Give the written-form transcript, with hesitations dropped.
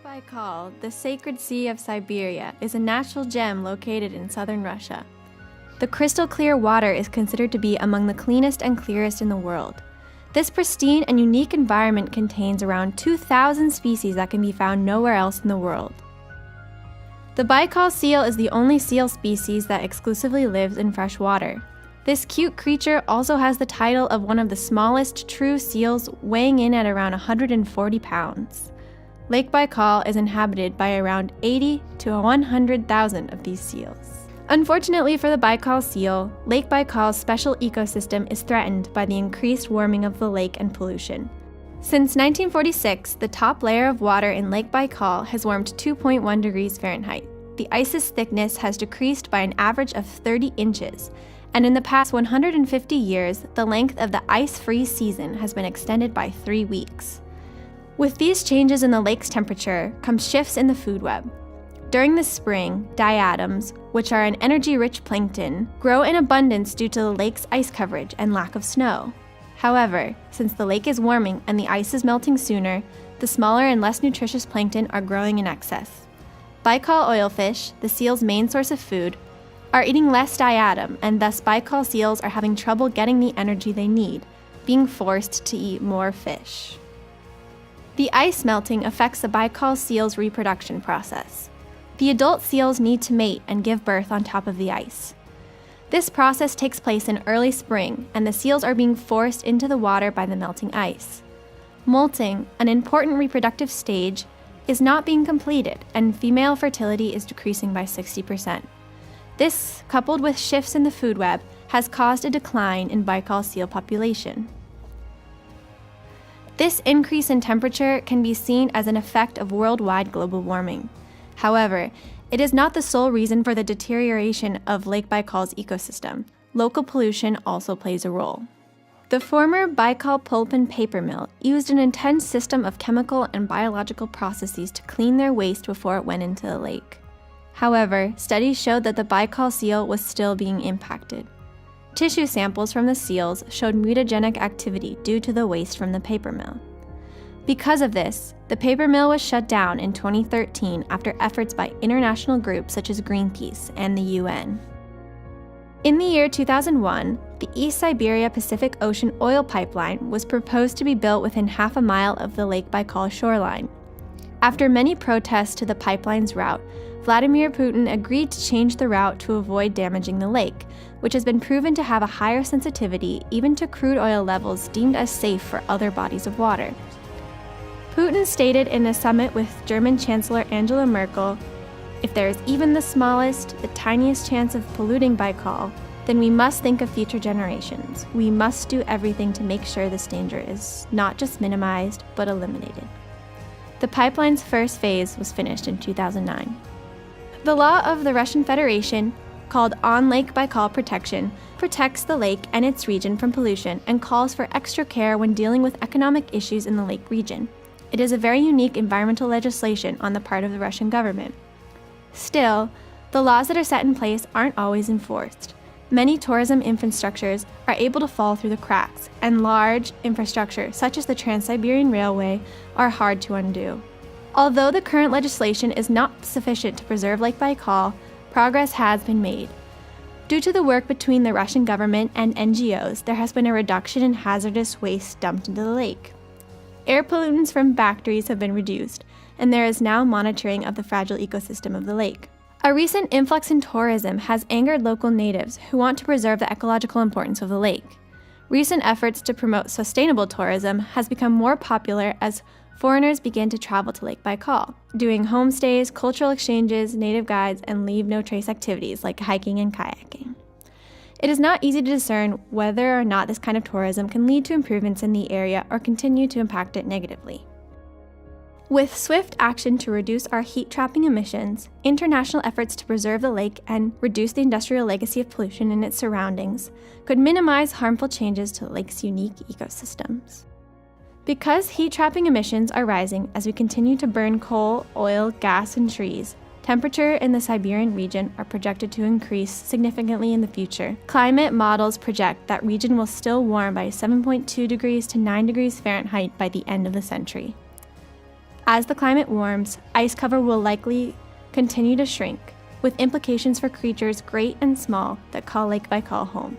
Baikal, the sacred sea of Siberia, is a natural gem located in southern Russia. The crystal clear water is considered to be among the cleanest and clearest in the world. This pristine and unique environment contains around 2,000 species that can be found nowhere else in the world. The Baikal seal is the only seal species that exclusively lives in fresh water. This cute creature also has the title of one of the smallest true seals, weighing in at around 140 pounds. Lake Baikal is inhabited by around 80 to 100,000 of these seals. Unfortunately for the Baikal seal, Lake Baikal's special ecosystem is threatened by the increased warming of the lake and pollution. Since 1946, the top layer of water in Lake Baikal has warmed 2.1 degrees Fahrenheit. The ice's thickness has decreased by an average of 30 inches, and in the past 150 years, the length of the ice-free season has been extended by 3 weeks. With these changes in the lake's temperature come shifts in the food web. During the spring, diatoms, which are an energy-rich plankton, grow in abundance due to the lake's ice coverage and lack of snow. However, since the lake is warming and the ice is melting sooner, the smaller and less nutritious plankton are growing in excess. Baikal oilfish, the seal's main source of food, are eating less diatom, and thus Baikal seals are having trouble getting the energy they need, being forced to eat more fish. The ice melting affects the Baikal seal's reproduction process. The adult seals need to mate and give birth on top of the ice. This process takes place in early spring, and the seals are being forced into the water by the melting ice. Molting, an important reproductive stage, is not being completed, and female fertility is decreasing by 60%. This, coupled with shifts in the food web, has caused a decline in Baikal seal population. This increase in temperature can be seen as an effect of worldwide global warming. However, it is not the sole reason for the deterioration of Lake Baikal's ecosystem. Local pollution also plays a role. The former Baikal pulp and paper mill used an intense system of chemical and biological processes to clean their waste before it went into the lake. However, studies showed that the Baikal seal was still being impacted. Tissue samples from the seals showed mutagenic activity due to the waste from the paper mill. Because of this, the paper mill was shut down in 2013 after efforts by international groups such as Greenpeace and the UN. In the year 2001, the East Siberia Pacific Ocean oil pipeline was proposed to be built within half a mile of the Lake Baikal shoreline. After many protests to the pipeline's route, Vladimir Putin agreed to change the route to avoid damaging the lake, which has been proven to have a higher sensitivity even to crude oil levels deemed as safe for other bodies of water. Putin stated in a summit with German Chancellor Angela Merkel, "If there is even the smallest, the tiniest chance of polluting Baikal, then we must think of future generations. We must do everything to make sure this danger is not just minimized, but eliminated." The pipeline's first phase was finished in 2009. The law of the Russian Federation, called On Lake Baikal Protection, protects the lake and its region from pollution and calls for extra care when dealing with economic issues in the lake region. It is a very unique environmental legislation on the part of the Russian government. Still, the laws that are set in place aren't always enforced. Many tourism infrastructures are able to fall through the cracks, and large infrastructure, such as the Trans-Siberian Railway, are hard to undo. Although the current legislation is not sufficient to preserve Lake Baikal, progress has been made. Due to the work between the Russian government and NGOs, there has been a reduction in hazardous waste dumped into the lake. Air pollutants from factories have been reduced, and there is now monitoring of the fragile ecosystem of the lake. A recent influx in tourism has angered local natives who want to preserve the ecological importance of the lake. Recent efforts to promote sustainable tourism has become more popular as foreigners begin to travel to Lake Baikal, doing homestays, cultural exchanges, native guides, and leave-no-trace activities like hiking and kayaking. It is not easy to discern whether or not this kind of tourism can lead to improvements in the area or continue to impact it negatively. With swift action to reduce our heat-trapping emissions, international efforts to preserve the lake and reduce the industrial legacy of pollution in its surroundings could minimize harmful changes to the lake's unique ecosystems. Because heat-trapping emissions are rising as we continue to burn coal, oil, gas, and trees, temperature in the Siberian region are projected to increase significantly in the future. Climate models project that region will still warm by 7.2 degrees to 9 degrees Fahrenheit by the end of the century. As the climate warms, ice cover will likely continue to shrink, with implications for creatures great and small that call Lake Baikal home.